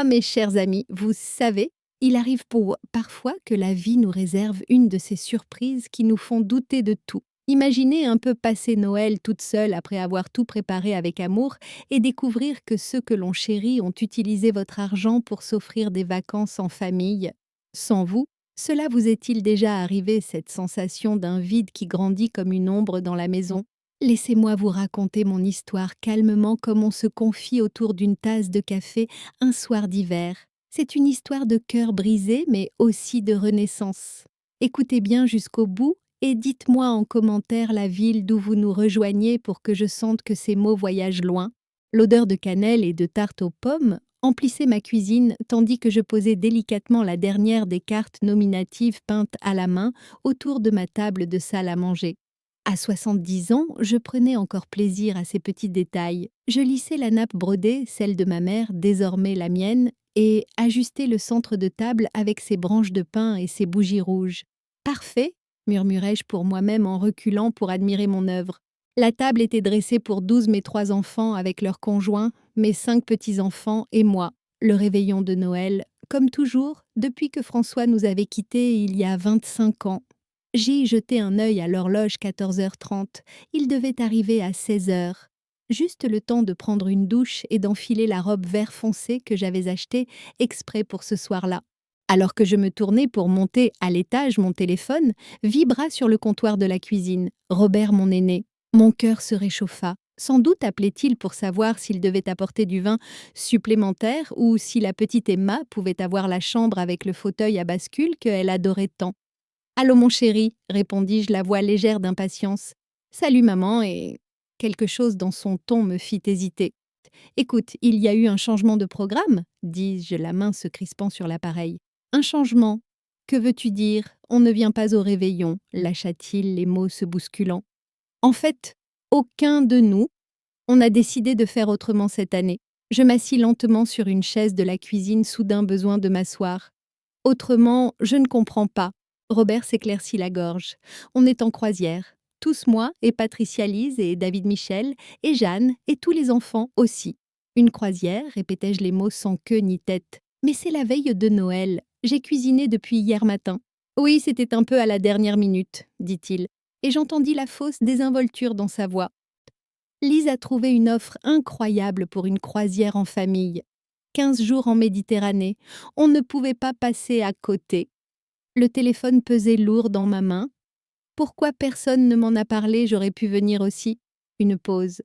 Ah, mes chers amis, vous savez, il arrive parfois que la vie nous réserve une de ces surprises qui nous font douter de tout. Imaginez un peu passer Noël toute seule après avoir tout préparé avec amour et découvrir que ceux que l'on chérit ont utilisé votre argent pour s'offrir des vacances en famille. Sans vous, cela vous est-il déjà arrivé, cette sensation d'un vide qui grandit comme une ombre dans la maison? Laissez-moi vous raconter mon histoire calmement comme on se confie autour d'une tasse de café un soir d'hiver. C'est une histoire de cœur brisé, mais aussi de renaissance. Écoutez bien jusqu'au bout et dites-moi en commentaire la ville d'où vous nous rejoignez pour que je sente que ces mots voyagent loin. L'odeur de cannelle et de tarte aux pommes emplissait ma cuisine tandis que je posais délicatement la dernière des cartes nominatives peintes à la main autour de ma table de salle à manger. À 70 ans, je prenais encore plaisir à ces petits détails. Je lissais la nappe brodée, celle de ma mère, désormais la mienne, et ajustais le centre de table avec ses branches de pin et ses bougies rouges. Parfait, murmurai-je pour moi-même en reculant pour admirer mon œuvre. La table était dressée pour 12 mes 3 enfants avec leurs conjoints, mes 5 petits-enfants et moi. Le réveillon de Noël, comme toujours, depuis que François nous avait quittés il y a 25 ans. J'y jetai un œil à l'horloge 14h30. Il devait arriver à 16h. Juste le temps de prendre une douche et d'enfiler la robe vert foncé que j'avais achetée exprès pour ce soir-là. Alors que je me tournais pour monter à l'étage, mon téléphone vibra sur le comptoir de la cuisine. Robert, mon aîné. Mon cœur se réchauffa. Sans doute appelait-il pour savoir s'il devait apporter du vin supplémentaire ou si la petite Emma pouvait avoir la chambre avec le fauteuil à bascule qu'elle adorait tant. Allô, mon chéri, répondis-je, la voix légère d'impatience. Salut, maman, et quelque chose dans son ton me fit hésiter. Écoute, il y a eu un changement de programme, dis-je, la main se crispant sur l'appareil. Un changement. Que veux-tu dire? On ne vient pas au réveillon, lâcha-t-il, les mots se bousculant. En fait, aucun de nous, on a décidé de faire autrement cette année. Je m'assis lentement sur une chaise de la cuisine, soudain besoin de m'asseoir. Autrement, je ne comprends pas. Robert s'éclaircit la gorge. On est en croisière. Tous moi, et Patricia Lise, et David Michel, et Jeanne, et tous les enfants aussi. Une croisière, répétai-je les mots sans queue ni tête. Mais c'est la veille de Noël. J'ai cuisiné depuis hier matin. Oui, c'était un peu à la dernière minute, dit-il. Et j'entendis la fausse désinvolture dans sa voix. Lise a trouvé une offre incroyable pour une croisière en famille. 15 jours en Méditerranée. On ne pouvait pas passer à côté. Le téléphone pesait lourd dans ma main. Pourquoi personne ne m'en a parlé? J'aurais pu venir aussi. Une pause.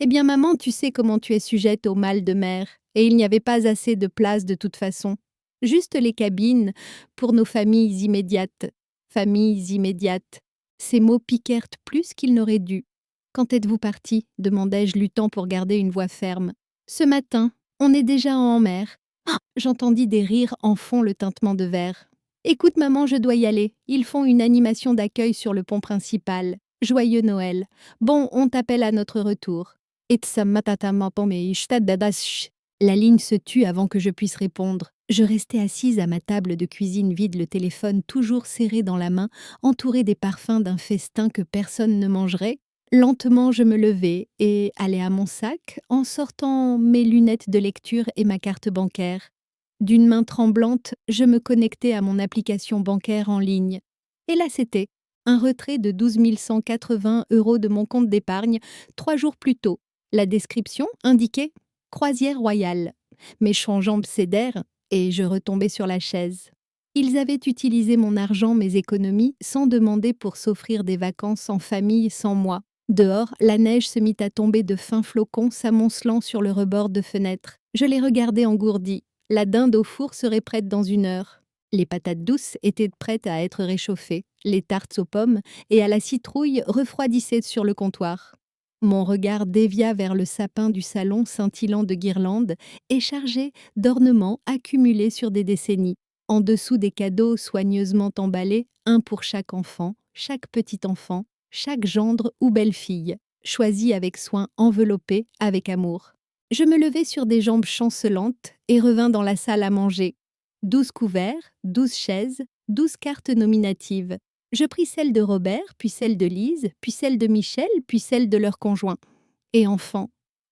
Eh bien, maman, tu sais comment tu es sujette au mal de mer, et il n'y avait pas assez de place de toute façon. Juste les cabines pour nos familles immédiates. Familles immédiates. Ces mots piquèrent plus qu'ils n'auraient dû. Quand êtes-vous parti? Demandai-je, luttant pour garder une voix ferme. Ce matin, on est déjà en mer. Ah, j'entendis des rires en fond le tintement de verre. Écoute, maman, je dois y aller. Ils font une animation d'accueil sur le pont principal. Joyeux Noël. Bon, on t'appelle à notre retour. La ligne se tut avant que je puisse répondre. Je restais assise à ma table de cuisine vide, le téléphone toujours serré dans la main, entouré des parfums d'un festin que personne ne mangerait. Lentement, je me levai et allai à mon sac en sortant mes lunettes de lecture et ma carte bancaire. D'une main tremblante, je me connectai à mon application bancaire en ligne. Et là, c'était un retrait de 12 180 € de mon compte d'épargne 3 jours plus tôt. La description indiquait « Croisière royale ». Mes jambes cédèrent et je retombai sur la chaise. Ils avaient utilisé mon argent, mes économies, sans demander pour s'offrir des vacances en famille sans moi. Dehors, la neige se mit à tomber de fins flocons s'amoncelant sur le rebord de fenêtre. Je les regardais engourdis. La dinde au four serait prête dans 1 heure. Les patates douces étaient prêtes à être réchauffées. Les tartes aux pommes et à la citrouille refroidissaient sur le comptoir. Mon regard dévia vers le sapin du salon scintillant de guirlandes et chargé d'ornements accumulés sur des décennies. En dessous des cadeaux soigneusement emballés, un pour chaque enfant, chaque petit enfant, chaque gendre ou belle-fille, choisi avec soin, enveloppé avec amour. Je me levai sur des jambes chancelantes et revins dans la salle à manger. 12 couverts, 12 chaises, 12 cartes nominatives. Je pris celle de Robert, puis celle de Lise, puis celle de Michel, puis celle de leur conjoint. Et enfin,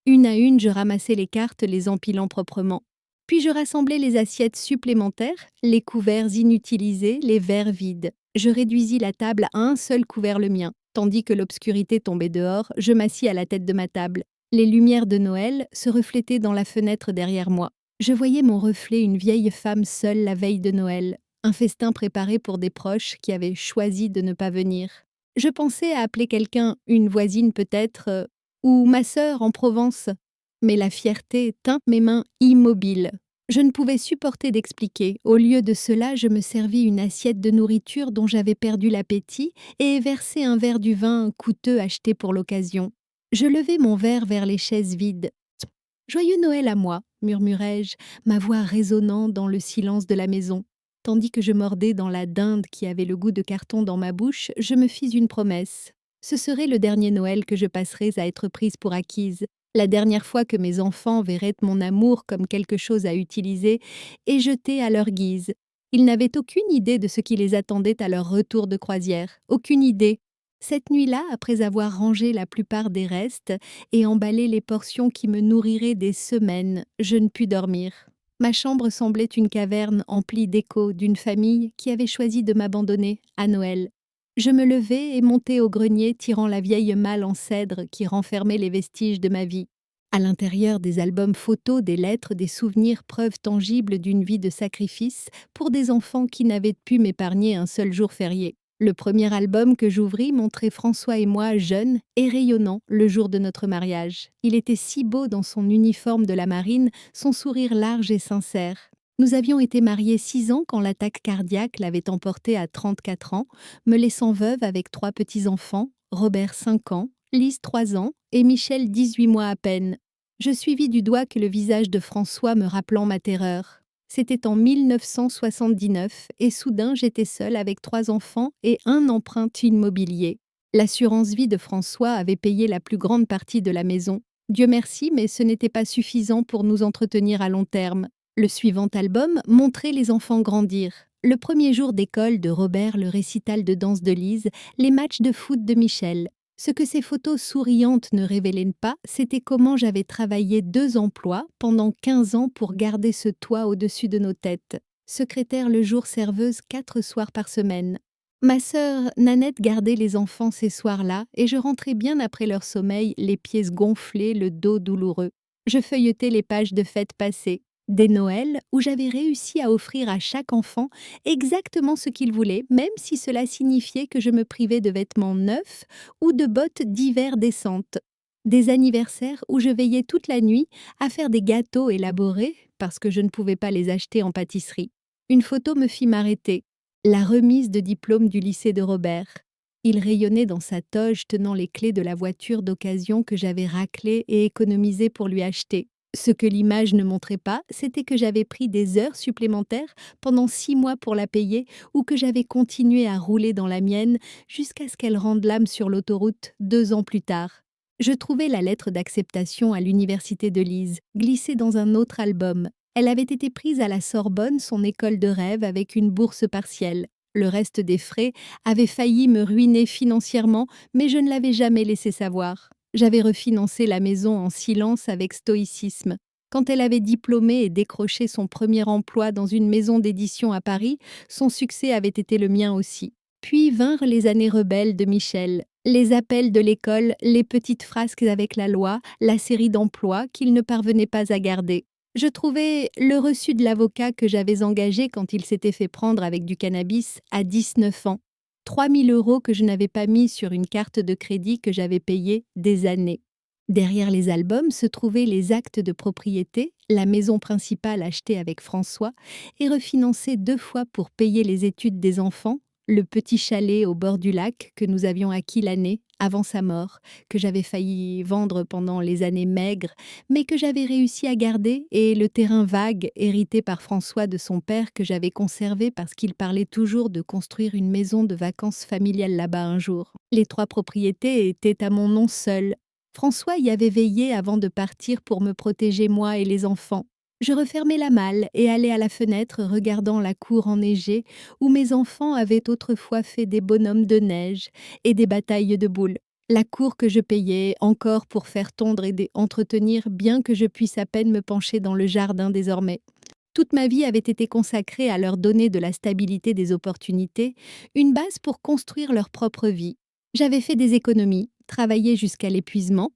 une à une, je ramassai les cartes, les empilant proprement. Puis je rassemblai les assiettes supplémentaires, les couverts inutilisés, les verres vides. Je réduisis la table à un seul couvert, le mien. Tandis que l'obscurité tombait dehors, je m'assis à la tête de ma table. Les lumières de Noël se reflétaient dans la fenêtre derrière moi. Je voyais mon reflet, une vieille femme seule la veille de Noël, un festin préparé pour des proches qui avaient choisi de ne pas venir. Je pensais à appeler quelqu'un, une voisine peut-être, ou ma sœur en Provence. Mais la fierté tint mes mains immobiles. Je ne pouvais supporter d'expliquer. Au lieu de cela, je me servis une assiette de nourriture dont j'avais perdu l'appétit et versai un verre du vin coûteux acheté pour l'occasion. Je levai mon verre vers les chaises vides. « Joyeux Noël à moi !» murmurai-je, ma voix résonnant dans le silence de la maison. Tandis que je mordais dans la dinde qui avait le goût de carton dans ma bouche, je me fis une promesse. Ce serait le dernier Noël que je passerais à être prise pour acquise, la dernière fois que mes enfants verraient mon amour comme quelque chose à utiliser et jeter à leur guise. Ils n'avaient aucune idée de ce qui les attendait à leur retour de croisière, aucune idée. Cette nuit-là, après avoir rangé la plupart des restes et emballé les portions qui me nourriraient des semaines, je ne pus dormir. Ma chambre semblait une caverne emplie d'échos d'une famille qui avait choisi de m'abandonner à Noël. Je me levai et montai au grenier tirant la vieille malle en cèdre qui renfermait les vestiges de ma vie. À l'intérieur des albums photos, des lettres, des souvenirs, preuves tangibles d'une vie de sacrifice pour des enfants qui n'avaient pu m'épargner un seul jour férié. Le premier album que j'ouvris montrait François et moi jeunes et rayonnants le jour de notre mariage. Il était si beau dans son uniforme de la marine, son sourire large et sincère. Nous avions été mariés 6 ans quand l'attaque cardiaque l'avait emporté à 34 ans, me laissant veuve avec 3 petits-enfants, Robert 5 ans, Lise 3 ans et Michel 18 mois à peine. Je suivis du doigt que le visage de François me rappelant ma terreur. C'était en 1979 et soudain j'étais seule avec 3 enfants et un emprunt immobilier. L'assurance vie de François avait payé la plus grande partie de la maison. Dieu merci, mais ce n'était pas suffisant pour nous entretenir à long terme. Le suivant album montrait les enfants grandir. Le premier jour d'école de Robert, le récital de danse de Lise, les matchs de foot de Michel. Ce que ces photos souriantes ne révélaient pas, c'était comment j'avais travaillé 2 emplois pendant 15 ans pour garder ce toit au-dessus de nos têtes. Secrétaire le jour, serveuse 4 soirs par semaine. Ma sœur Nanette gardait les enfants ces soirs-là et je rentrais bien après leur sommeil, les pieds gonflés, le dos douloureux. Je feuilletais les pages de fêtes passées. Des Noëls où j'avais réussi à offrir à chaque enfant exactement ce qu'il voulait, même si cela signifiait que je me privais de vêtements neufs ou de bottes d'hiver décentes. Des anniversaires où je veillais toute la nuit à faire des gâteaux élaborés parce que je ne pouvais pas les acheter en pâtisserie. Une photo me fit m'arrêter. La remise de diplôme du lycée de Robert. Il rayonnait dans sa toge tenant les clés de la voiture d'occasion que j'avais raclée et économisée pour lui acheter. Ce que l'image ne montrait pas, c'était que j'avais pris des heures supplémentaires pendant 6 mois pour la payer ou que j'avais continué à rouler dans la mienne jusqu'à ce qu'elle rende l'âme sur l'autoroute 2 ans plus tard. Je trouvais la lettre d'acceptation à l'université de Lise, glissée dans un autre album. Elle avait été prise à la Sorbonne, son école de rêve, avec une bourse partielle. Le reste des frais avait failli me ruiner financièrement, mais je ne l'avais jamais laissé savoir. J'avais refinancé la maison en silence avec stoïcisme. Quand elle avait diplômé et décroché son premier emploi dans une maison d'édition à Paris, son succès avait été le mien aussi. Puis vinrent les années rebelles de Michel, les appels de l'école, les petites frasques avec la loi, la série d'emplois qu'il ne parvenait pas à garder. Je trouvais le reçu de l'avocat que j'avais engagé quand il s'était fait prendre avec du cannabis à 19 ans. 3 000 € que je n'avais pas mis sur une carte de crédit que j'avais payée des années. Derrière les albums se trouvaient les actes de propriété, la maison principale achetée avec François et refinancée 2 fois pour payer les études des enfants, le petit chalet au bord du lac que nous avions acquis l'année avant sa mort, que j'avais failli vendre pendant les années maigres, mais que j'avais réussi à garder, et le terrain vague hérité par François de son père que j'avais conservé parce qu'il parlait toujours de construire une maison de vacances familiales là-bas un jour. Les 3 propriétés étaient à mon nom seul. François y avait veillé avant de partir pour me protéger moi et les enfants. Je refermai la malle et allai à la fenêtre regardant la cour enneigée où mes enfants avaient autrefois fait des bonhommes de neige et des batailles de boules. La cour que je payais encore pour faire tondre et entretenir, bien que je puisse à peine me pencher dans le jardin désormais. Toute ma vie avait été consacrée à leur donner de la stabilité des opportunités, une base pour construire leur propre vie. J'avais fait des économies, travaillé jusqu'à l'épuisement,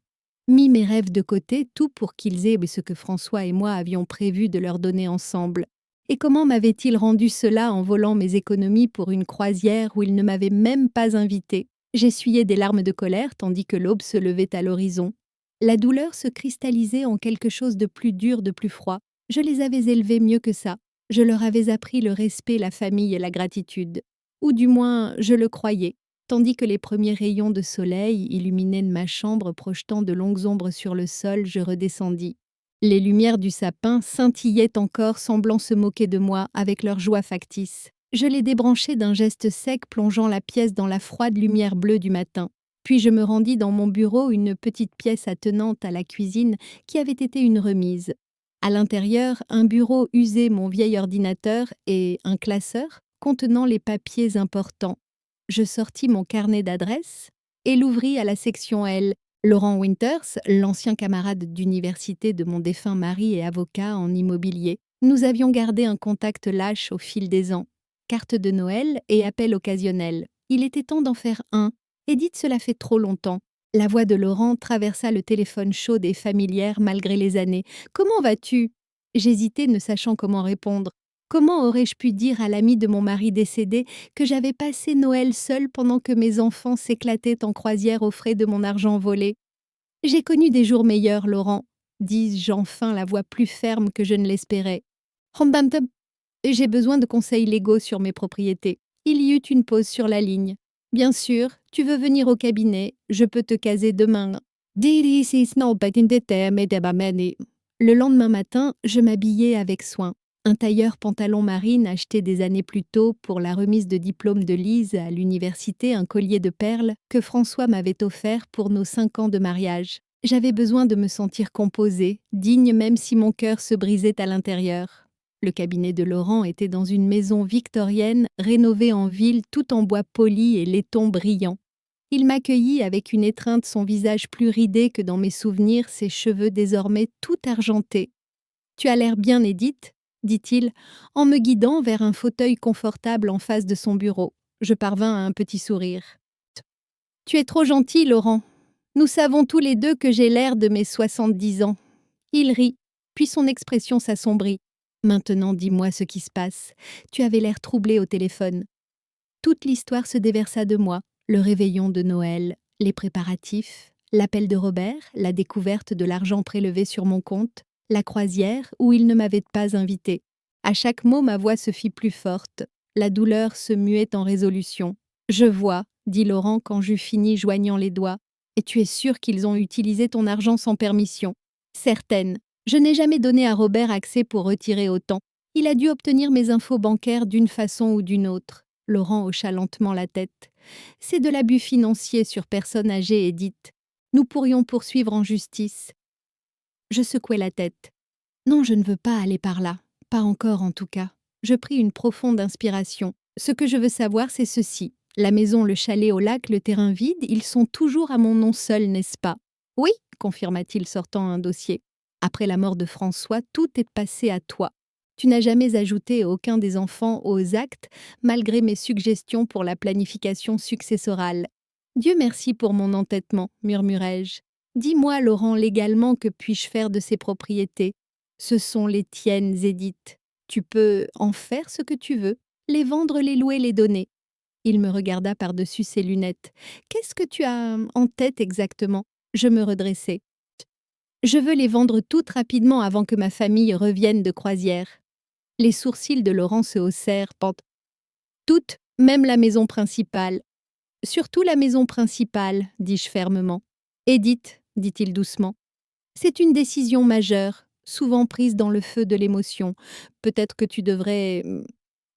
mis mes rêves de côté, tout pour qu'ils aient ce que François et moi avions prévu de leur donner ensemble. Et comment m'avait-il rendu cela en volant mes économies pour une croisière où il ne m'avait même pas invitée? J'essuyais des larmes de colère tandis que l'aube se levait à l'horizon. La douleur se cristallisait en quelque chose de plus dur, de plus froid. Je les avais élevés mieux que ça. Je leur avais appris le respect, la famille et la gratitude. Ou du moins, je le croyais, tandis que les premiers rayons de soleil illuminaient ma chambre projetant de longues ombres sur le sol, je redescendis. Les lumières du sapin scintillaient encore, semblant se moquer de moi avec leur joie factice. Je les débranchai d'un geste sec, plongeant la pièce dans la froide lumière bleue du matin. Puis je me rendis dans mon bureau, une petite pièce attenante à la cuisine qui avait été une remise. À l'intérieur, un bureau usé, mon vieil ordinateur et un classeur contenant les papiers importants. Je sortis mon carnet d'adresses et l'ouvris à la section L. Laurent Winters, l'ancien camarade d'université de mon défunt mari et avocat en immobilier. Nous avions gardé un contact lâche au fil des ans. Carte de Noël et appel occasionnel. Il était temps d'en faire un. Edith, cela fait trop longtemps. La voix de Laurent traversa le téléphone chaude et familière malgré les années. « Comment vas-tu » J'hésitais, ne sachant comment répondre. Comment aurais-je pu dire à l'ami de mon mari décédé que j'avais passé Noël seule pendant que mes enfants s'éclataient en croisière aux frais de mon argent volé? « J'ai connu des jours meilleurs, Laurent, dis-je enfin, la voix plus ferme que je ne l'espérais. J'ai besoin de conseils légaux sur mes propriétés. Il y eut une pause sur la ligne. Bien sûr, tu veux venir au cabinet, je peux te caser demain. Le lendemain matin, je m'habillai avec soin. Un tailleur pantalon marine acheté des années plus tôt pour la remise de diplôme de Lise à l'université, un collier de perles que François m'avait offert pour nos 5 ans de mariage. J'avais besoin de me sentir composée, digne même si mon cœur se brisait à l'intérieur. Le cabinet de Laurent était dans une maison victorienne, rénovée en ville, tout en bois poli et laiton brillant. Il m'accueillit avec une étreinte, son visage plus ridé que dans mes souvenirs, ses cheveux désormais tout argentés. « Tu as l'air bien, Edith ?» dit-il, en me guidant vers un fauteuil confortable en face de son bureau. Je parvins à un petit sourire. « Tu es trop gentil, Laurent. Nous savons tous les deux que j'ai l'air de mes 70 ans. » Il rit, puis son expression s'assombrit. « Maintenant, dis-moi ce qui se passe. Tu avais l'air troublé au téléphone. » Toute l'histoire se déversa de moi. Le réveillon de Noël, les préparatifs, l'appel de Robert, la découverte de l'argent prélevé sur mon compte, la croisière où il ne m'avait pas invité. À chaque mot, ma voix se fit plus forte. La douleur se muait en résolution. « Je vois, » dit Laurent quand j'eus fini joignant les doigts. « Et tu es sûre qu'ils ont utilisé ton argent sans permission ?»« Certaine. Je n'ai jamais donné à Robert accès pour retirer autant. Il a dû obtenir mes infos bancaires d'une façon ou d'une autre. » Laurent hocha lentement la tête. « C'est de l'abus financier sur personne âgée, Edith. Nous pourrions poursuivre en justice. » Je secouai la tête. « Non, je ne veux pas aller par là. Pas encore, en tout cas. » Je pris une profonde inspiration. « Ce que je veux savoir, c'est ceci. La maison, le chalet au lac, le terrain vide, ils sont toujours à mon nom seul, n'est-ce pas ?»« Oui, » confirma-t-il, sortant un dossier. « Après la mort de François, tout est passé à toi. Tu n'as jamais ajouté aucun des enfants aux actes, malgré mes suggestions pour la planification successorale. Dieu merci pour mon entêtement, murmurai-je. Dis-moi, Laurent, légalement, que puis-je faire de ces propriétés? Ce sont les tiennes, Edith. Tu peux en faire ce que tu veux, les vendre, les louer, les donner. » Il me regarda par-dessus ses lunettes. « Qu'est-ce que tu as en tête exactement ?» Je me redressai. « Je veux les vendre toutes rapidement avant que ma famille revienne de croisière. » Les sourcils de Laurent se haussèrent. « Toutes, même la maison principale. »« Surtout la maison principale, » dis-je fermement. « Edith, » dit-il doucement, « c'est une décision majeure, souvent prise dans le feu de l'émotion. Peut-être que tu devrais… »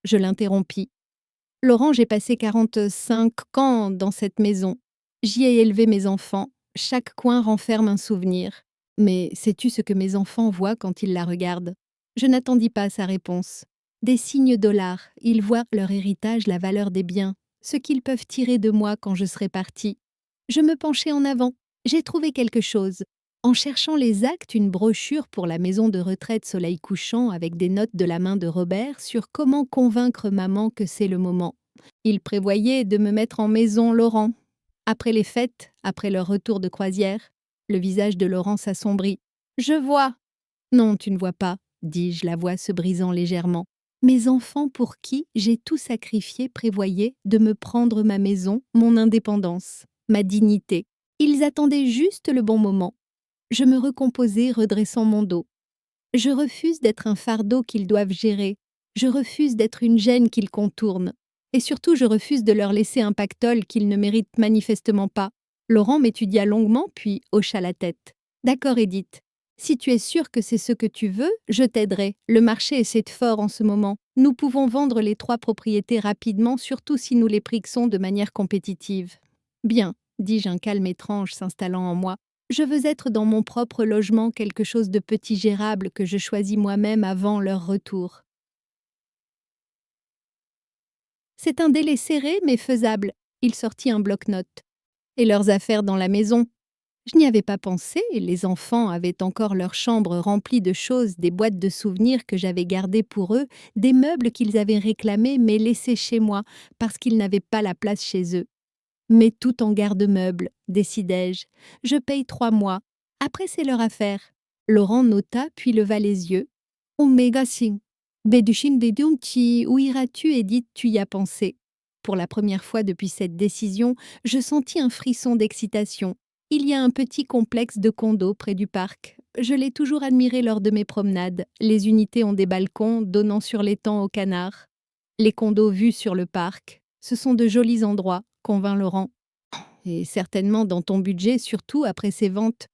Je l'interrompis. « Laurent, j'ai passé 45 ans dans cette maison. J'y ai élevé mes enfants. Chaque coin renferme un souvenir. Mais sais-tu ce que mes enfants voient quand ils la regardent ?» Je n'attendis pas sa réponse. Des signes dollars, ils voient leur héritage, la valeur des biens, ce qu'ils peuvent tirer de moi quand je serai partie. Je me penchai en avant. J'ai trouvé quelque chose. En cherchant les actes, une brochure pour la maison de retraite Soleil couchant avec des notes de la main de Robert sur comment convaincre maman que c'est le moment. Il prévoyait de me mettre en maison Laurent. Après les fêtes, après leur retour de croisière, le visage de Laurent s'assombrit. « Je vois !»« Non, tu ne vois pas, » dis-je, la voix se brisant légèrement. Mes enfants pour qui j'ai tout sacrifié prévoyaient de me prendre ma maison, mon indépendance, ma dignité. Ils attendaient juste le bon moment. Je me recomposai, redressant mon dos. Je refuse d'être un fardeau qu'ils doivent gérer. Je refuse d'être une gêne qu'ils contournent. Et surtout, je refuse de leur laisser un pactole qu'ils ne méritent manifestement pas. Laurent m'étudia longuement, puis hocha la tête. « D'accord, Edith. Si tu es sûre que c'est ce que tu veux, je t'aiderai. Le marché est fort en ce moment. Nous pouvons vendre les 3 propriétés rapidement, surtout si nous les prixons de manière compétitive. »« Bien, » dis-je, un calme étrange s'installant en moi. Je veux être dans mon propre logement, quelque chose de petit gérable que je choisis moi-même avant leur retour. C'est un délai serré, mais faisable. Il sortit un bloc-notes. Et leurs affaires dans la maison. Je n'y avais pas pensé, les enfants avaient encore leur chambre remplie de choses, des boîtes de souvenirs que j'avais gardées pour eux, des meubles qu'ils avaient réclamés mais laissés chez moi, parce qu'ils n'avaient pas la place chez eux. Mais tout en garde-meuble, décidai-je. Je paye 3 mois. Après, c'est leur affaire. Laurent nota, puis leva les yeux. « Omega sing. Bedushin bedumti, où iras-tu, Edith, tu y as pensé ?» Pour la première fois depuis cette décision, je sentis un frisson d'excitation. Il y a un petit complexe de condos près du parc. Je l'ai toujours admiré lors de mes promenades. Les unités ont des balcons donnant sur l'étang aux canards. Les condos vus sur le parc. Ce sont de jolis endroits, convint Laurent. Et certainement dans ton budget, surtout après ces ventes.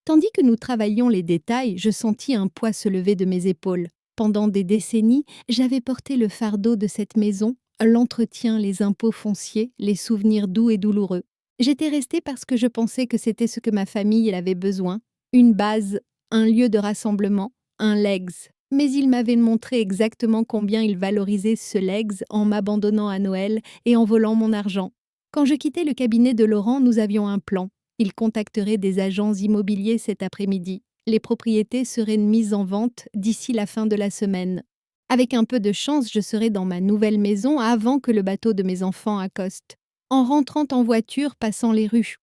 Tandis que nous travaillions les détails, je sentis un poids se lever de mes épaules. Pendant des décennies, j'avais porté le fardeau de cette maison, l'entretien, les impôts fonciers, les souvenirs doux et douloureux. J'étais restée parce que je pensais que c'était ce que ma famille avait besoin, une base, un lieu de rassemblement, un legs. Mais il m'avait montré exactement combien il valorisait ce legs en m'abandonnant à Noël et en volant mon argent. Quand je quittais le cabinet de Laurent, nous avions un plan. Il contacterait des agents immobiliers cet après-midi. Les propriétés seraient mises en vente d'ici la fin de la semaine. Avec un peu de chance, je serais dans ma nouvelle maison avant que le bateau de mes enfants accoste. En rentrant en voiture, passant les rues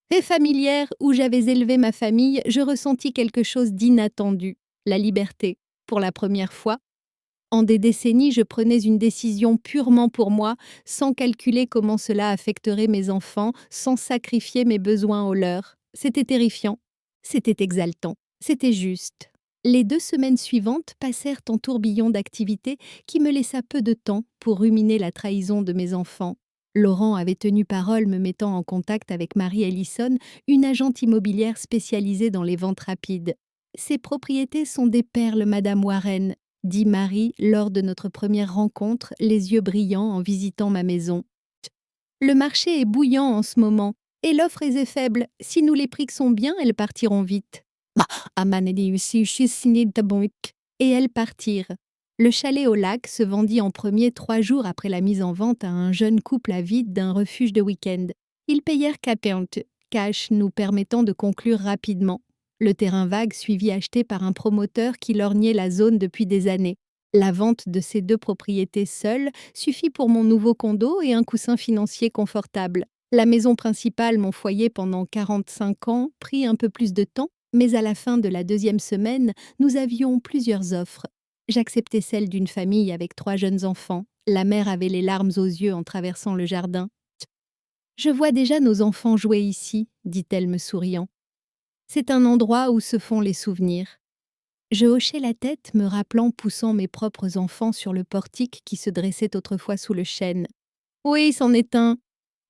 très familières où j'avais élevé ma famille, je ressentis quelque chose d'inattendu, la liberté. Pour la première fois, en des décennies, je prenais une décision purement pour moi, sans calculer comment cela affecterait mes enfants, sans sacrifier mes besoins aux leurs. C'était terrifiant, c'était exaltant, c'était juste. Les 2 semaines suivantes passèrent en tourbillon d'activités qui me laissa peu de temps pour ruminer la trahison de mes enfants. Laurent avait tenu parole me mettant en contact avec Marie Ellison, une agente immobilière spécialisée dans les ventes rapides. « Ces propriétés sont des perles, Madame Warren », dit Marie lors de notre première rencontre, les yeux brillants en visitant ma maison. « Le marché est bouillant en ce moment, et l'offre est faible. Si nous les prixons bien, elles partiront vite. » Et elles partirent. Le chalet au lac se vendit en premier 3 jours après la mise en vente à un jeune couple avide d'un refuge de week-end. Ils payèrent 40 cash, nous permettant de conclure rapidement. Le terrain vague suivit acheté par un promoteur qui lorgnait la zone depuis des années. La vente de ces 2 propriétés seules suffit pour mon nouveau condo et un coussin financier confortable. La maison principale, mon foyer pendant 45 ans, prit un peu plus de temps, mais à la fin de la 2e semaine, nous avions plusieurs offres. J'acceptais celle d'une famille avec 3 jeunes enfants. La mère avait les larmes aux yeux en traversant le jardin. « Je vois déjà nos enfants jouer ici, » dit-elle me souriant. « C'est un endroit où se font les souvenirs. » Je hochai la tête, me rappelant poussant mes propres enfants sur le portique qui se dressait autrefois sous le chêne. Oui, c'en est un.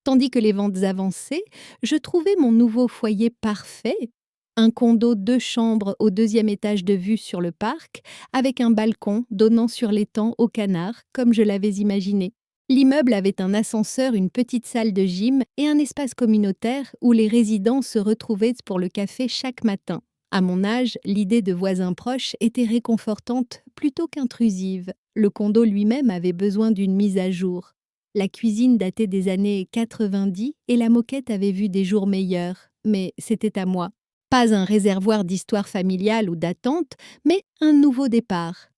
Tandis que les ventes avançaient, je trouvais mon nouveau foyer parfait. Un condo 2 chambres au 2e étage de vue sur le parc, avec un balcon donnant sur l'étang aux canards, comme je l'avais imaginé. L'immeuble avait un ascenseur, une petite salle de gym et un espace communautaire où les résidents se retrouvaient pour le café chaque matin. À mon âge, l'idée de voisins proches était réconfortante plutôt qu'intrusive. Le condo lui-même avait besoin d'une mise à jour. La cuisine datait des années 90 et la moquette avait vu des jours meilleurs, mais c'était à moi. Pas un réservoir d'histoire familiale ou d'attente, mais un nouveau départ.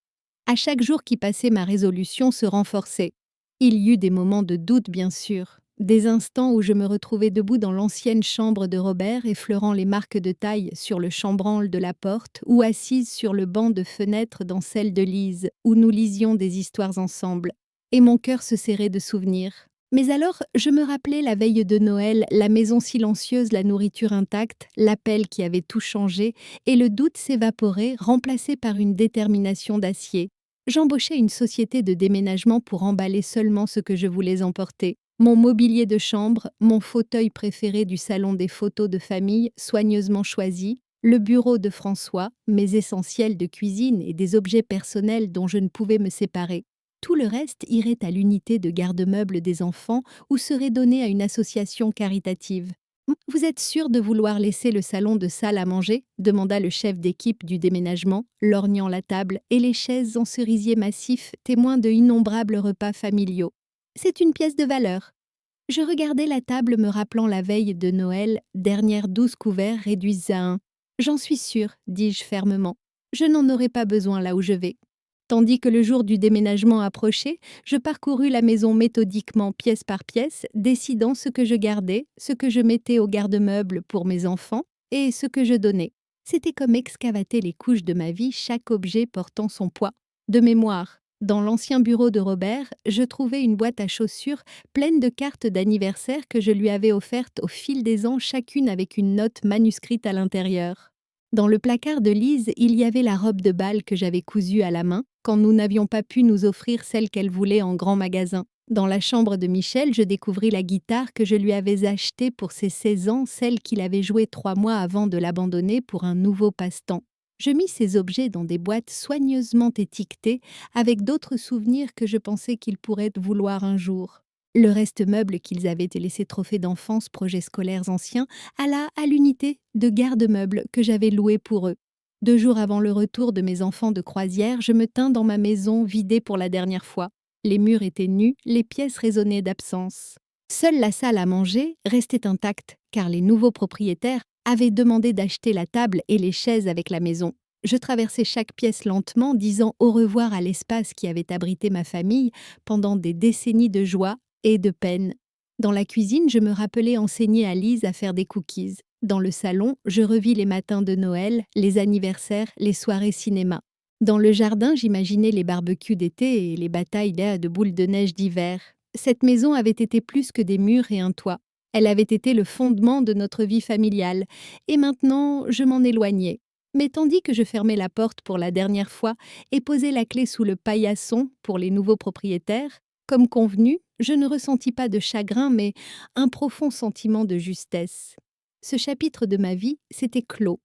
À chaque jour qui passait, ma résolution se renforçait. Il y eut des moments de doute, bien sûr. Des instants où je me retrouvais debout dans l'ancienne chambre de Robert, effleurant les marques de taille sur le chambranle de la porte, ou assise sur le banc de fenêtre dans celle de Lise, où nous lisions des histoires ensemble. Et mon cœur se serrait de souvenirs. Mais alors, je me rappelais la veille de Noël, la maison silencieuse, la nourriture intacte, l'appel qui avait tout changé, et le doute s'évaporait, remplacé par une détermination d'acier. J'embauchais une société de déménagement pour emballer seulement ce que je voulais emporter. Mon mobilier de chambre, mon fauteuil préféré du salon des photos de famille, soigneusement choisi, le bureau de François, mes essentiels de cuisine et des objets personnels dont je ne pouvais me séparer. Tout le reste irait à l'unité de garde-meubles des enfants ou serait donné à une association caritative. Vous êtes sûr de vouloir laisser le salon de salle à manger demanda le chef d'équipe du déménagement, lorgnant la table et les chaises en cerisier massif, témoins de innombrables repas familiaux. C'est une pièce de valeur. Je regardais la table me rappelant la veille de Noël, dernière 12 couverts réduits à un. J'en suis sûre, dis-je fermement. Je n'en aurai pas besoin là où je vais. Tandis que le jour du déménagement approchait, je parcourus la maison méthodiquement pièce par pièce, décidant ce que je gardais, ce que je mettais au garde-meubles pour mes enfants et ce que je donnais. C'était comme excavater les couches de ma vie, chaque objet portant son poids. De mémoire, dans l'ancien bureau de Robert, je trouvais une boîte à chaussures pleine de cartes d'anniversaire que je lui avais offertes au fil des ans, chacune avec une note manuscrite à l'intérieur. Dans le placard de Lise, il y avait la robe de bal que j'avais cousue à la main, quand nous n'avions pas pu nous offrir celle qu'elle voulait en grand magasin. Dans la chambre de Michel, je découvris la guitare que je lui avais achetée pour ses 16 ans, celle qu'il avait jouée 3 mois avant de l'abandonner pour un nouveau passe-temps. Je mis ces objets dans des boîtes soigneusement étiquetées, avec d'autres souvenirs que je pensais qu'ils pourraient vouloir un jour. Le reste meuble qu'ils avaient laissé trophée d'enfance, projets scolaires anciens, alla à l'unité de garde-meubles que j'avais louée pour eux. 2 jours avant le retour de mes enfants de croisière, je me tins dans ma maison vidée pour la dernière fois. Les murs étaient nus, les pièces résonnaient d'absence. Seule la salle à manger restait intacte, car les nouveaux propriétaires avaient demandé d'acheter la table et les chaises avec la maison. Je traversais chaque pièce lentement, disant au revoir à l'espace qui avait abrité ma famille pendant des décennies de joie et de peine. Dans la cuisine, je me rappelais enseigner à Lise à faire des cookies. Dans le salon, je revis les matins de Noël, les anniversaires, les soirées cinéma. Dans le jardin, j'imaginais les barbecues d'été et les batailles de boules de neige d'hiver. Cette maison avait été plus que des murs et un toit. Elle avait été le fondement de notre vie familiale. Et maintenant, je m'en éloignais. Mais tandis que je fermais la porte pour la dernière fois et posais la clé sous le paillasson pour les nouveaux propriétaires, comme convenu, je ne ressentis pas de chagrin, mais un profond sentiment de justesse. Ce chapitre de ma vie s'était clos.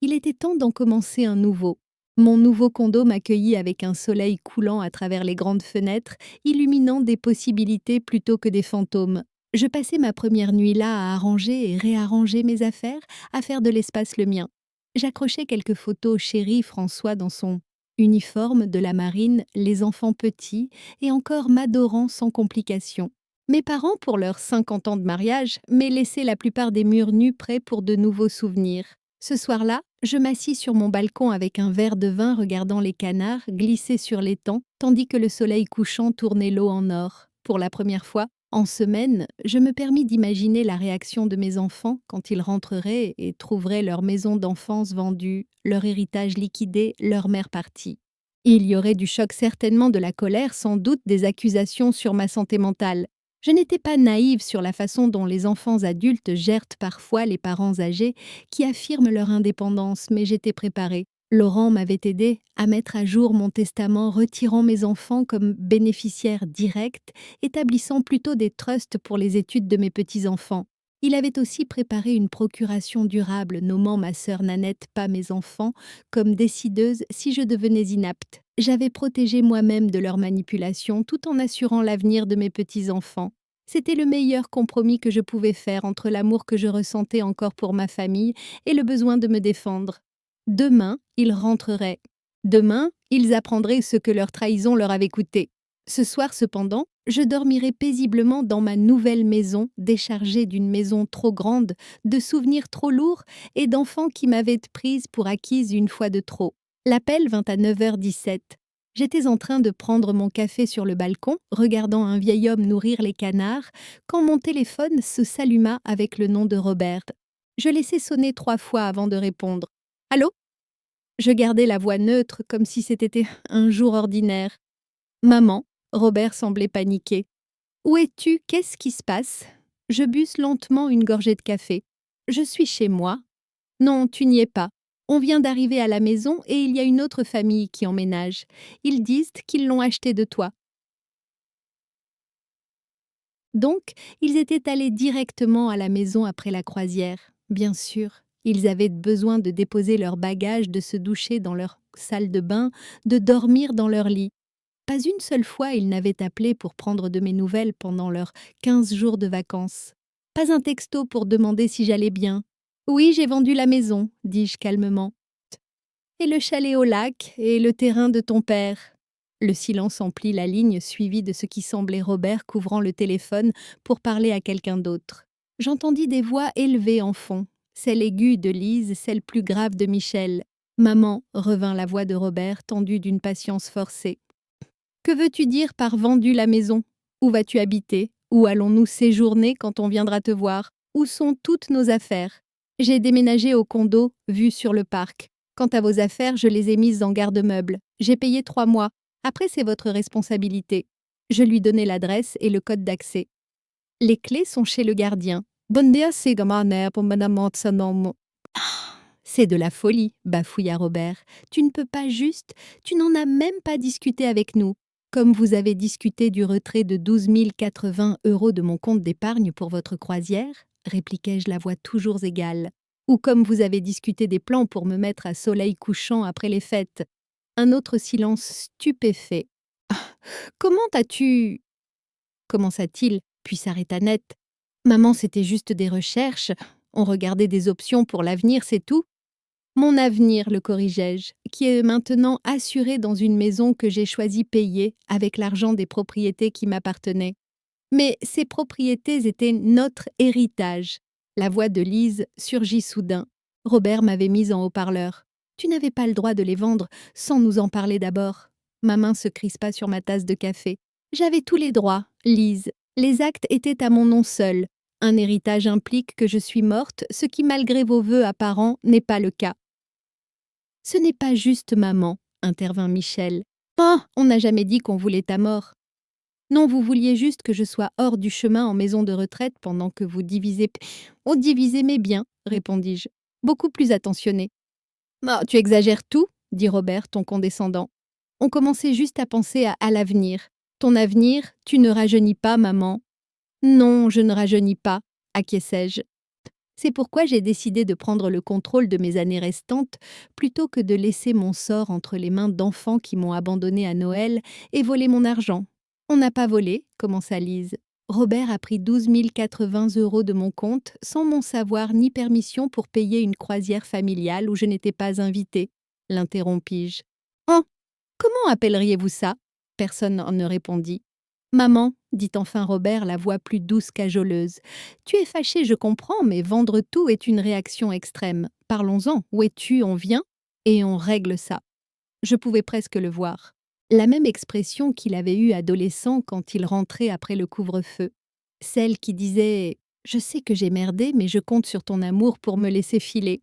Il était temps d'en commencer un nouveau. Mon nouveau condo m'accueillit avec un soleil coulant à travers les grandes fenêtres, illuminant des possibilités plutôt que des fantômes. Je passais ma première nuit là à arranger et réarranger mes affaires, à faire de l'espace le mien. J'accrochais quelques photos chéries François dans son uniforme de la marine, les enfants petits, et encore m'adorant sans complication. Mes parents, pour leurs 50 ans de mariage, m'aient laissé la plupart des murs nus prêts pour de nouveaux souvenirs. Ce soir-là, je m'assis sur mon balcon avec un verre de vin regardant les canards glisser sur l'étang, tandis que le soleil couchant tournait l'eau en or. Pour la première fois, en semaine, je me permis d'imaginer la réaction de mes enfants quand ils rentreraient et trouveraient leur maison d'enfance vendue, leur héritage liquidé, leur mère partie. Il y aurait du choc, certainement de la colère, sans doute des accusations sur ma santé mentale. Je n'étais pas naïve sur la façon dont les enfants adultes gèrent parfois les parents âgés qui affirment leur indépendance, mais j'étais préparée. Laurent m'avait aidé à mettre à jour mon testament, retirant mes enfants comme bénéficiaires directs, établissant plutôt des trusts pour les études de mes petits-enfants. Il avait aussi préparé une procuration durable, nommant ma sœur Nanette, pas mes enfants, comme décideuse si je devenais inapte. J'avais protégé moi-même de leur manipulation tout en assurant l'avenir de mes petits-enfants. C'était le meilleur compromis que je pouvais faire entre l'amour que je ressentais encore pour ma famille et le besoin de me défendre. Demain, ils rentreraient. Demain, ils apprendraient ce que leur trahison leur avait coûté. Ce soir cependant, je dormirai paisiblement dans ma nouvelle maison, déchargée d'une maison trop grande, de souvenirs trop lourds et d'enfants qui m'avaient prise pour acquise une fois de trop. L'appel vint à 9h17. J'étais en train de prendre mon café sur le balcon, regardant un vieil homme nourrir les canards, quand mon téléphone se s'alluma avec le nom de Robert. Je laissai sonner 3 fois avant de répondre. « Allô ?» Je gardai la voix neutre comme si c'était un jour ordinaire. « Maman ?» Robert semblait paniqué. « Où es-tu? Qu'est-ce qui se passe ?» Je busse lentement une gorgée de café. « Je suis chez moi. »« Non, tu n'y es pas. On vient d'arriver à la maison et il y a une autre famille qui emménage. Ils disent qu'ils l'ont acheté de toi. » Donc, ils étaient allés directement à la maison après la croisière. Bien sûr, ils avaient besoin de déposer leurs bagages, de se doucher dans leur salle de bain, de dormir dans leur lit. Pas une seule fois ils n'avaient appelé pour prendre de mes nouvelles pendant leurs 15 jours de vacances. Pas un texto pour demander si j'allais bien. « Oui, j'ai vendu la maison », dis-je calmement. « Et le chalet au lac, et le terrain de ton père. » Le silence emplit la ligne suivie de ce qui semblait Robert couvrant le téléphone pour parler à quelqu'un d'autre. J'entendis des voix élevées en fond, celle aiguë de Lise, celle plus grave de Michel. « Maman », revint la voix de Robert, tendue d'une patience forcée. « Que veux-tu dire par vendu la maison? Où vas-tu habiter? Où allons-nous séjourner quand on viendra te voir? Où sont toutes nos affaires? J'ai déménagé au condo, vue sur le parc. Quant à vos affaires, je les ai mises en garde-meubles. J'ai payé 3 mois. Après, c'est votre responsabilité. » Je lui donnai l'adresse et le code d'accès. « Les clés sont chez le gardien. »« C'est de la folie, » bafouilla Robert. « Tu ne peux pas juste, tu n'en as même pas discuté avec nous. Comme vous avez discuté du retrait de 12 080 € de mon compte d'épargne pour votre croisière, répliquai-je la voix toujours égale. Ou comme vous avez discuté des plans pour me mettre à soleil couchant après les fêtes. Un autre silence stupéfait. « Comment as-tu… » commença-t-il, puis s'arrêta net. « Maman, c'était juste des recherches. On regardait des options pour l'avenir, c'est tout. » « Mon avenir, le corrigeai-je, qui est maintenant assuré dans une maison que j'ai choisi payer avec l'argent des propriétés qui m'appartenaient. Mais ces propriétés étaient notre héritage. » La voix de Lise surgit soudain. Robert m'avait mise en haut-parleur. « Tu n'avais pas le droit de les vendre sans nous en parler d'abord. » Ma main se crispa sur ma tasse de café. « J'avais tous les droits, Lise. Les actes étaient à mon nom seul. Un héritage implique que je suis morte, ce qui, malgré vos vœux apparents, n'est pas le cas. » « Ce n'est pas juste, maman, » intervint Michel. « Oh, on n'a jamais dit qu'on voulait ta mort. »« Non, vous vouliez juste que je sois hors du chemin en maison de retraite pendant que vous divisez… »« On divisait mes biens, » répondis-je, beaucoup plus attentionné. « Oh, tu exagères tout, » dit Robert, ton condescendant. « On commençait juste à penser à l'avenir. Ton avenir, tu ne rajeunis pas, maman. »« Non, je ne rajeunis pas, » acquiesçai-je. C'est pourquoi j'ai décidé de prendre le contrôle de mes années restantes plutôt que de laisser mon sort entre les mains d'enfants qui m'ont abandonné à Noël et volé mon argent. « On n'a pas volé, » commença Lise. « Robert a pris 12 080 € de mon compte sans mon savoir ni permission pour payer une croisière familiale où je n'étais pas invitée, » l'interrompis-je. « Oh, comment appelleriez-vous ça ?» Personne ne répondit. « Maman, » dit enfin Robert, la voix plus douce cajoleuse. « Tu es fâchée, je comprends, mais vendre tout est une réaction extrême. Parlons-en, où es-tu, on vient, et on règle ça. » Je pouvais presque le voir. La même expression qu'il avait eue adolescent quand il rentrait après le couvre-feu. Celle qui disait « Je sais que j'ai merdé, mais je compte sur ton amour pour me laisser filer. »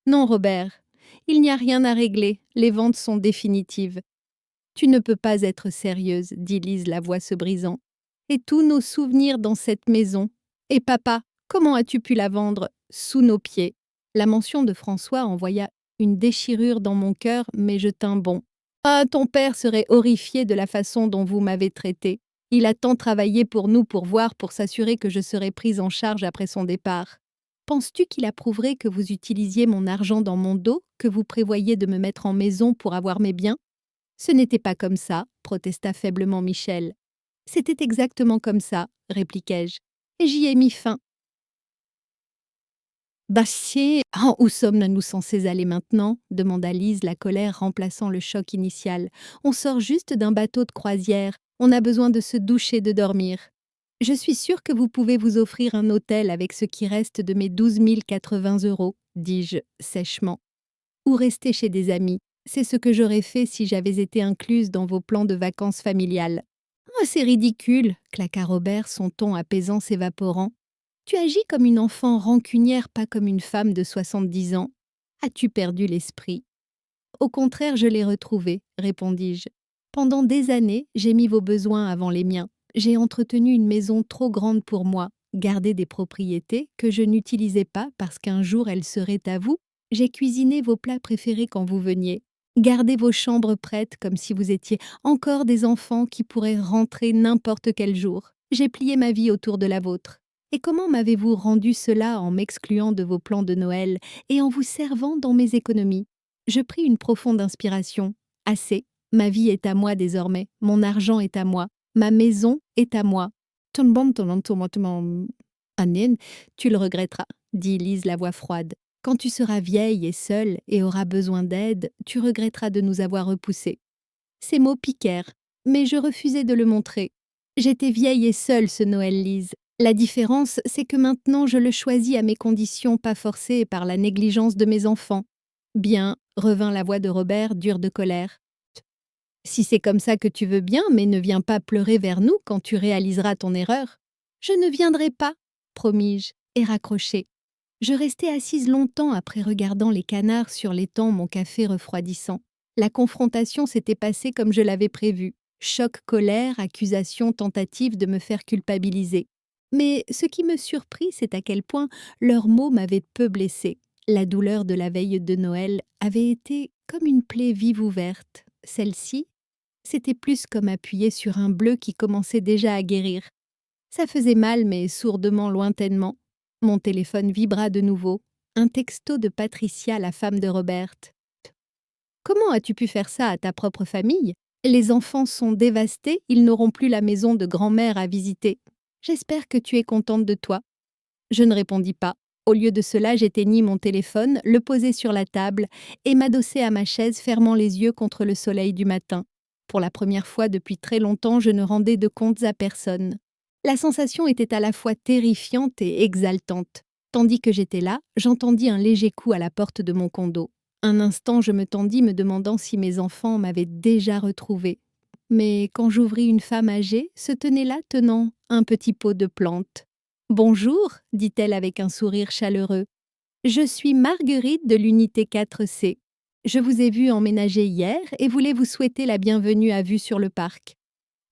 Non, Robert, il n'y a rien à régler, les ventes sont définitives. « Tu ne peux pas être sérieuse, » dit Lise, la voix se brisant. « Et tous nos souvenirs dans cette maison. Et papa, comment as-tu pu la vendre sous nos pieds ?» La mention de François envoya une déchirure dans mon cœur, mais je tins bon. « Ah, ton père serait horrifié de la façon dont vous m'avez traitée. Il a tant travaillé pour nous pour s'assurer que je serais prise en charge après son départ. Penses-tu qu'il approuverait que vous utilisiez mon argent dans mon dos, que vous prévoyiez de me mettre en maison pour avoir mes biens ? » « Ce n'était pas comme ça, » protesta faiblement Michel. « C'était exactement comme ça, » répliquai-je. « Et j'y ai mis fin. »« Bachier, oh, où sommes-nous censés aller maintenant ?» demanda Lise, la colère remplaçant le choc initial. « On sort juste d'un bateau de croisière. On a besoin de se doucher, de dormir. Je suis sûre que vous pouvez vous offrir un hôtel avec ce qui reste de mes 12 080 €, dis-je sèchement. Ou rester chez des amis. C'est ce que j'aurais fait si j'avais été incluse dans vos plans de vacances familiales. Oh, c'est ridicule, claqua Robert, son ton apaisant s'évaporant. Tu agis comme une enfant rancunière, pas comme une femme de 70 ans. As-tu perdu l'esprit? Au contraire, je l'ai retrouvé, répondis-je. Pendant des années, j'ai mis vos besoins avant les miens. J'ai entretenu une maison trop grande pour moi, gardé des propriétés que je n'utilisais pas parce qu'un jour elles seraient à vous. J'ai cuisiné vos plats préférés quand vous veniez. Gardé vos chambres prêtes comme si vous étiez encore des enfants qui pourraient rentrer n'importe quel jour. J'ai plié ma vie autour de la vôtre. Et comment m'avez-vous rendu cela en m'excluant de vos plans de Noël et en vous servant dans mes économies? Je pris une profonde inspiration. Assez. Ma vie est à moi désormais. Mon argent est à moi. Ma maison est à moi. Anen, tu le regretteras, dit Lise la voix froide. Quand tu seras vieille et seule et auras besoin d'aide, tu regretteras de nous avoir repoussés. Ces mots piquèrent, mais je refusai de le montrer. J'étais vieille et seule ce Noël, Lise. La différence, c'est que maintenant je le choisis à mes conditions, pas forcées par la négligence de mes enfants. Bien, revint la voix de Robert, dure de colère. Si c'est comme ça que tu veux bien, mais ne viens pas pleurer vers nous quand tu réaliseras ton erreur. Je ne viendrai pas, promis-je, et raccroché. Je restai assise longtemps après regardant les canards sur l'étang, mon café refroidissant. La confrontation s'était passée comme je l'avais prévu. Choc, colère, accusation, tentative de me faire culpabiliser. Mais ce qui me surprit, c'est à quel point leurs mots m'avaient peu blessée. La douleur de la veille de Noël avait été comme une plaie vive ouverte. Celle-ci, c'était plus comme appuyer sur un bleu qui commençait déjà à guérir. Ça faisait mal, mais sourdement, lointainement. Mon téléphone vibra de nouveau. Un texto de Patricia, la femme de Robert. Comment as-tu pu faire ça à ta propre famille? Les enfants sont dévastés, ils n'auront plus la maison de grand-mère à visiter. J'espère que tu es contente de toi. Je ne répondis pas. Au lieu de cela, j'éteignis mon téléphone, le posai sur la table et m'adossai à ma chaise, fermant les yeux contre le soleil du matin. Pour la première fois depuis très longtemps, je ne rendais de comptes à personne. La sensation était à la fois terrifiante et exaltante. Tandis que j'étais là, j'entendis un léger coup à la porte de mon condo. Un instant, je me tendis, me demandant si mes enfants m'avaient déjà retrouvée. Mais quand j'ouvris, une femme âgée se tenait là tenant un petit pot de plantes. « Bonjour », dit-elle avec un sourire chaleureux. « Je suis Marguerite de l'unité 4C. Je vous ai vu emménager hier et voulais vous souhaiter la bienvenue à vue sur le parc. »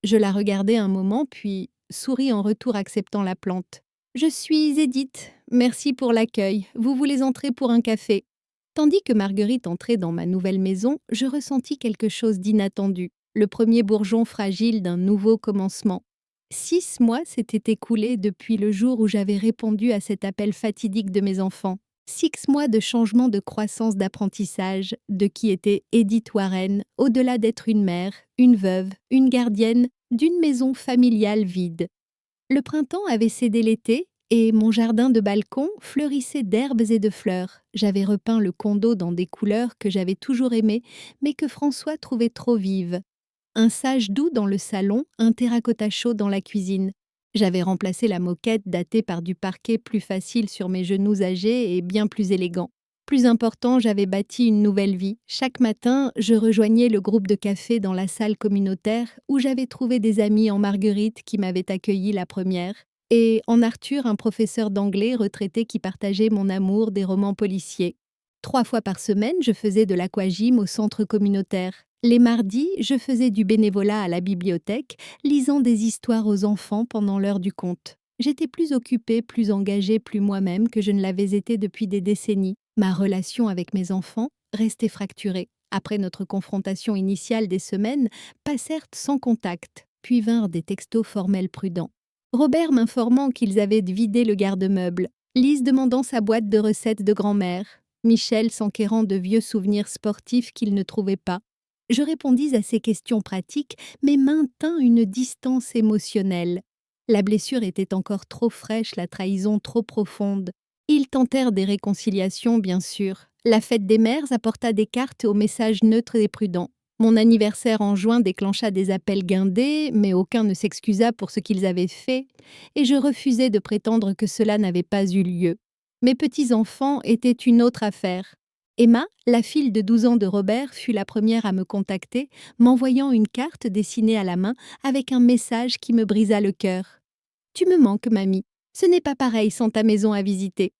Je la regardai un moment, puis souris en retour acceptant la plante. « Je suis Édith. Merci pour l'accueil. Vous voulez entrer pour un café ?» Tandis que Marguerite entrait dans ma nouvelle maison, je ressentis quelque chose d'inattendu, le premier bourgeon fragile d'un nouveau commencement. 6 mois s'étaient écoulés depuis le jour où j'avais répondu à cet appel fatidique de mes enfants. 6 mois de changement de croissance d'apprentissage, de qui était Edith Warren, au-delà d'être une mère, une veuve, une gardienne d'une maison familiale vide. Le printemps avait cédé l'été, et mon jardin de balcon fleurissait d'herbes et de fleurs. J'avais repeint le condo dans des couleurs que j'avais toujours aimées, mais que François trouvait trop vives. Un sage doux dans le salon, un terracotta chaud dans la cuisine. J'avais remplacé la moquette datée par du parquet plus facile sur mes genoux âgés et bien plus élégant. Plus important, j'avais bâti une nouvelle vie. Chaque matin, je rejoignais le groupe de café dans la salle communautaire où j'avais trouvé des amis en Marguerite qui m'avaient accueilli la première, et en Arthur, un professeur d'anglais retraité qui partageait mon amour des romans policiers. 3 fois par semaine, je faisais de l'aquagym au centre communautaire. Les mardis, je faisais du bénévolat à la bibliothèque, lisant des histoires aux enfants pendant l'heure du conte. J'étais plus occupée, plus engagée, plus moi-même que je ne l'avais été depuis des décennies. Ma relation avec mes enfants restait fracturée. Après notre confrontation initiale des semaines, passèrent sans contact, puis vinrent des textos formels prudents. Robert m'informant qu'ils avaient vidé le garde-meuble, Lise demandant sa boîte de recettes de grand-mère, Michel s'enquérant de vieux souvenirs sportifs qu'il ne trouvait pas. Je répondis à ces questions pratiques, mais maintins une distance émotionnelle. La blessure était encore trop fraîche, la trahison trop profonde. Ils tentèrent des réconciliations, bien sûr. La fête des mères apporta des cartes aux messages neutres et prudents. Mon anniversaire en juin déclencha des appels guindés, mais aucun ne s'excusa pour ce qu'ils avaient fait, et je refusai de prétendre que cela n'avait pas eu lieu. Mes petits-enfants étaient une autre affaire. Emma, la fille de 12 ans de Robert, fut la première à me contacter, m'envoyant une carte dessinée à la main avec un message qui me brisa le cœur. « Tu me manques, mamie. Ce n'est pas pareil sans ta maison à visiter. »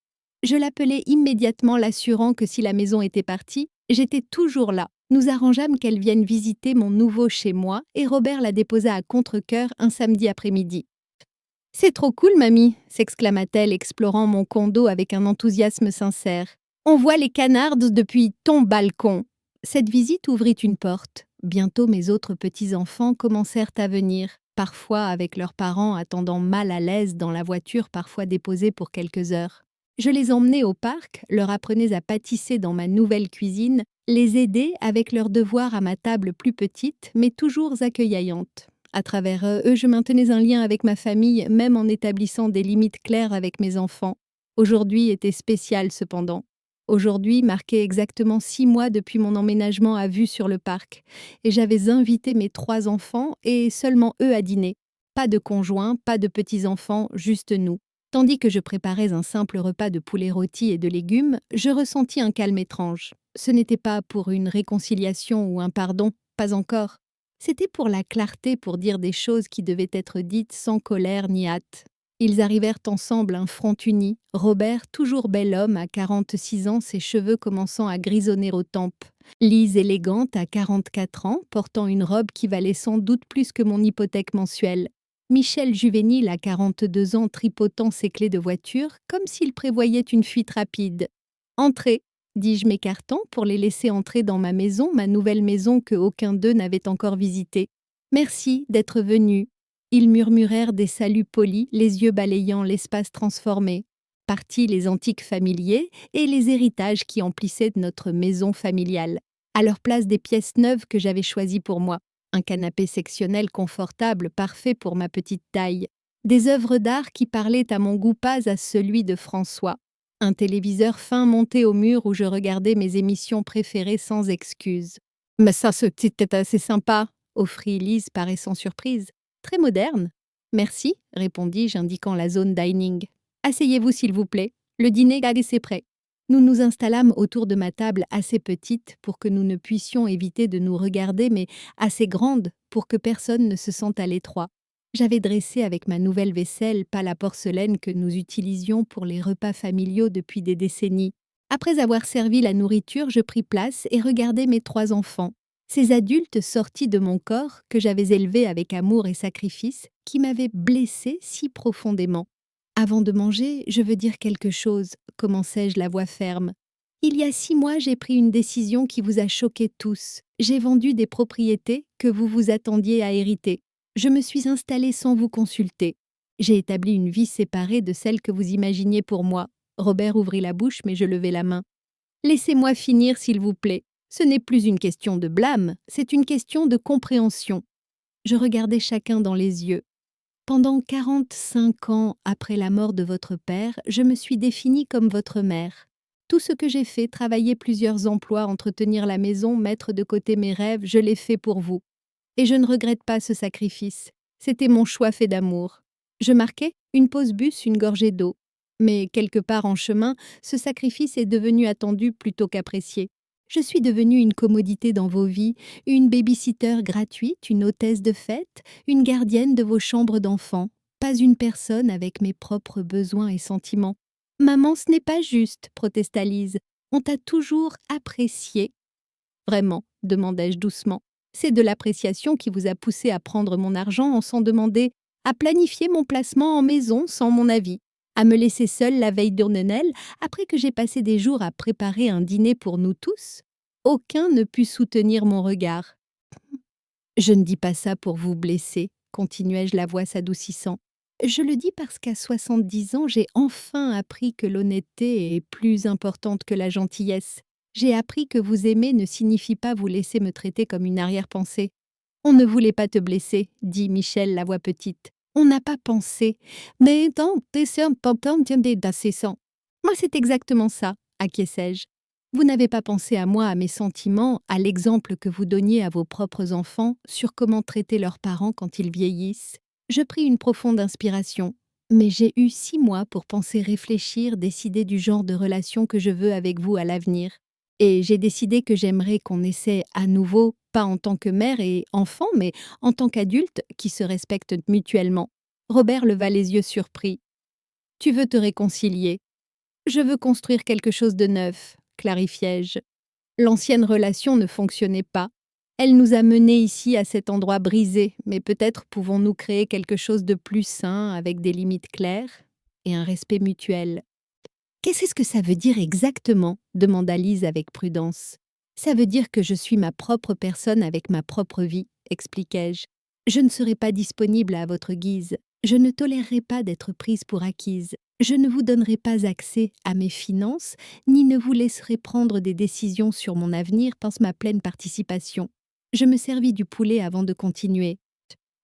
Je l'appelai immédiatement, l'assurant que si la maison était partie, j'étais toujours là. Nous arrangeâmes qu'elle vienne visiter mon nouveau chez moi et Robert la déposa à Contrecœur un samedi après-midi. « C'est trop cool, mamie !» s'exclama-t-elle, explorant mon condo avec un enthousiasme sincère. « On voit les canards depuis ton balcon !» Cette visite ouvrit une porte. Bientôt mes autres petits-enfants commencèrent à venir, parfois avec leurs parents attendant mal à l'aise dans la voiture parfois déposée pour quelques heures. Je les emmenais au parc, leur apprenais à pâtisser dans ma nouvelle cuisine, les aidais avec leurs devoirs à ma table plus petite, mais toujours accueillante. À travers eux, je maintenais un lien avec ma famille, même en établissant des limites claires avec mes enfants. Aujourd'hui était spécial cependant. Aujourd'hui marquait exactement 6 mois depuis mon emménagement à vue sur le parc, et j'avais invité mes 3 enfants et seulement eux à dîner. Pas de conjoint, pas de petits-enfants, juste nous. Tandis que je préparais un simple repas de poulet rôti et de légumes, je ressentis un calme étrange. Ce n'était pas pour une réconciliation ou un pardon, pas encore. C'était pour la clarté, pour dire des choses qui devaient être dites sans colère ni hâte. Ils arrivèrent ensemble, un front uni. Robert, toujours bel homme, à 46 ans, ses cheveux commençant à grisonner aux tempes. Lise élégante, à 44 ans, portant une robe qui valait sans doute plus que mon hypothèque mensuelle. Michel juvénile, à 42 ans, tripotant ses clés de voiture, comme s'il prévoyait une fuite rapide. « Entrez !» dis-je m'écartant pour les laisser entrer dans ma maison, ma nouvelle maison que aucun d'eux n'avait encore visitée. « Merci d'être venus. » Ils murmurèrent des saluts polis, les yeux balayant l'espace transformé. Partis les antiques familiers et les héritages qui emplissaient notre maison familiale. À leur place des pièces neuves que j'avais choisies pour moi. Un canapé sectionnel confortable, parfait pour ma petite taille. Des œuvres d'art qui parlaient à mon goût, pas à celui de François. Un téléviseur fin monté au mur où je regardais mes émissions préférées sans excuse. « Mais ça, c'était assez sympa !» offrit Lise, paraissant surprise. « Très moderne. »« Merci » répondis-je, indiquant la zone dining. « Asseyez-vous s'il vous plaît. Le dîner est laissé prêt. » Nous nous installâmes autour de ma table assez petite pour que nous ne puissions éviter de nous regarder, mais assez grande pour que personne ne se sente à l'étroit. J'avais dressé avec ma nouvelle vaisselle, pas la porcelaine que nous utilisions pour les repas familiaux depuis des décennies. Après avoir servi la nourriture, je pris place et regardai mes 3 enfants. Ces adultes sortis de mon corps, que j'avais élevé avec amour et sacrifice, qui m'avaient blessée si profondément. « Avant de manger, je veux dire quelque chose, » commençai-je la voix ferme. « Il y a 6 mois, j'ai pris une décision qui vous a choqués tous. J'ai vendu des propriétés que vous vous attendiez à hériter. Je me suis installée sans vous consulter. J'ai établi une vie séparée de celle que vous imaginiez pour moi. » Robert ouvrit la bouche, mais je levai la main. « Laissez-moi finir, s'il vous plaît. Ce n'est plus une question de blâme, c'est une question de compréhension. » Je regardais chacun dans les yeux. Pendant 45 ans après la mort de votre père, je me suis définie comme votre mère. Tout ce que j'ai fait, travailler plusieurs emplois, entretenir la maison, mettre de côté mes rêves, je l'ai fait pour vous. Et je ne regrette pas ce sacrifice. C'était mon choix fait d'amour. Je marquais une pause bus, une gorgée d'eau. Mais quelque part en chemin, ce sacrifice est devenu attendu plutôt qu'apprécié. Je suis devenue une commodité dans vos vies, une baby-sitter gratuite, une hôtesse de fête, une gardienne de vos chambres d'enfants. Pas une personne avec mes propres besoins et sentiments. « Maman, ce n'est pas juste, » protesta Lise. « On t'a toujours apprécié. »« Vraiment ?» demandai-je doucement. « C'est de l'appréciation qui vous a poussé à prendre mon argent sans demander, à planifier mon placement en maison sans mon avis. À me laisser seule la veille de Noël, après que j'ai passé des jours à préparer un dîner pour nous tous. Aucun ne put soutenir mon regard. « Je ne dis pas ça pour vous blesser, » continuai-je, la voix s'adoucissant. « Je le dis parce qu'à 70 ans, j'ai enfin appris que l'honnêteté est plus importante que la gentillesse. J'ai appris que vous aimer ne signifie pas vous laisser me traiter comme une arrière-pensée. »« On ne voulait pas te blesser, » dit Michel, la voix petite. « On n'a pas pensé. Mais dans des important d'assessant. » Moi, c'est exactement ça, acquiesçai-je. Vous n'avez pas pensé à moi, à mes sentiments, à l'exemple que vous donniez à vos propres enfants sur comment traiter leurs parents quand ils vieillissent. Je pris une profonde inspiration. Mais j'ai eu 6 mois pour penser, réfléchir, décider du genre de relation que je veux avec vous à l'avenir. Et j'ai décidé que j'aimerais qu'on essaie à nouveau, pas en tant que mère et enfant, mais en tant qu'adultes qui se respectent mutuellement. Robert leva les yeux surpris. Tu veux te réconcilier? Je veux construire quelque chose de neuf, clarifiai-je. L'ancienne relation ne fonctionnait pas. Elle nous a menés ici à cet endroit brisé, mais peut-être pouvons-nous créer quelque chose de plus sain avec des limites claires et un respect mutuel. Qu'est-ce que ça veut dire exactement? Demanda Lise avec prudence. Ça veut dire que je suis ma propre personne avec ma propre vie, expliquai-je. Je ne serai pas disponible à votre guise. Je ne tolérerai pas d'être prise pour acquise. Je ne vous donnerai pas accès à mes finances, ni ne vous laisserai prendre des décisions sur mon avenir sans ma pleine participation. Je me servis du poulet avant de continuer.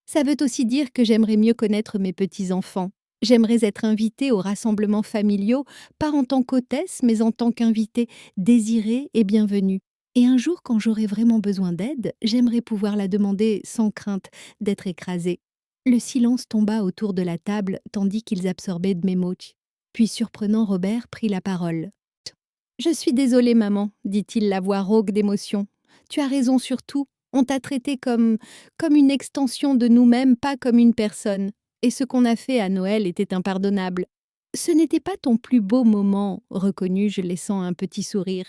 Ça veut aussi dire que j'aimerais mieux connaître mes petits-enfants. J'aimerais être invitée aux rassemblements familiaux, pas en tant qu'hôtesse, mais en tant qu'invitée, désirée et bienvenue. Et un jour, quand j'aurai vraiment besoin d'aide, j'aimerais pouvoir la demander sans crainte d'être écrasée. Le silence tomba autour de la table, tandis qu'ils absorbaient de mes mots. Puis, surprenant, Robert prit la parole. Je suis désolée, maman, dit-il, la voix rauque d'émotion. Tu as raison sur tout. On t'a traité comme une extension de nous-mêmes, pas comme une personne. Et ce qu'on a fait à Noël était impardonnable. Ce n'était pas ton plus beau moment, reconnus-je, laissant un petit sourire.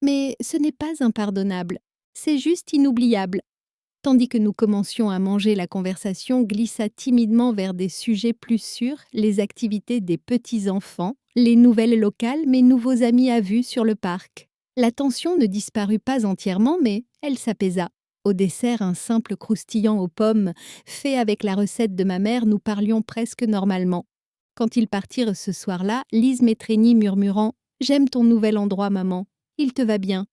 Mais ce n'est pas impardonnable. C'est juste inoubliable. Tandis que nous commencions à manger, la conversation glissa timidement vers des sujets plus sûrs, les activités des petits-enfants, les nouvelles locales, mes nouveaux amis à vue sur le parc. La tension ne disparut pas entièrement, mais elle s'apaisa. Au dessert, un simple croustillant aux pommes, fait avec la recette de ma mère, nous parlions presque normalement. Quand ils partirent ce soir-là, Lise m'étreignit murmurant « J'aime ton nouvel endroit, maman. Il te va bien. »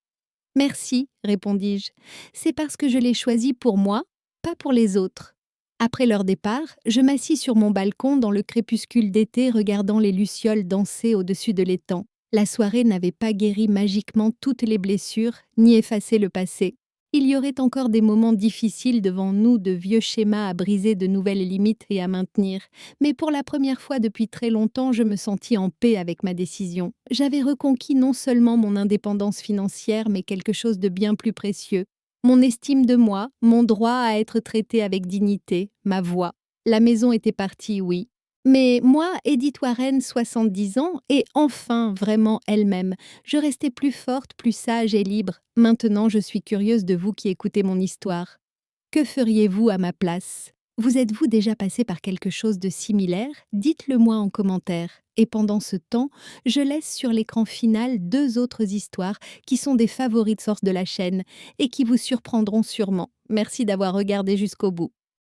« Merci, répondis-je. C'est parce que je l'ai choisi pour moi, pas pour les autres. » Après leur départ, je m'assis sur mon balcon dans le crépuscule d'été regardant les lucioles danser au-dessus de l'étang. La soirée n'avait pas guéri magiquement toutes les blessures, ni effacé le passé. Il y aurait encore des moments difficiles devant nous, de vieux schémas à briser, de nouvelles limites et à maintenir. Mais pour la première fois depuis très longtemps, je me sentis en paix avec ma décision. J'avais reconquis non seulement mon indépendance financière, mais quelque chose de bien plus précieux. Mon estime de moi, mon droit à être traitée avec dignité, ma voix. La maison était partie, oui. Mais moi, Edith Warren, 70 ans, et enfin vraiment elle-même, je restais plus forte, plus sage et libre. Maintenant, je suis curieuse de vous qui écoutez mon histoire. Que feriez-vous à ma place? Vous êtes-vous déjà passé par quelque chose de similaire? Dites-le moi en commentaire. Et pendant ce temps, je laisse sur l'écran final 2 autres histoires qui sont des favoris de sorte de la chaîne et qui vous surprendront sûrement. Merci d'avoir regardé jusqu'au bout.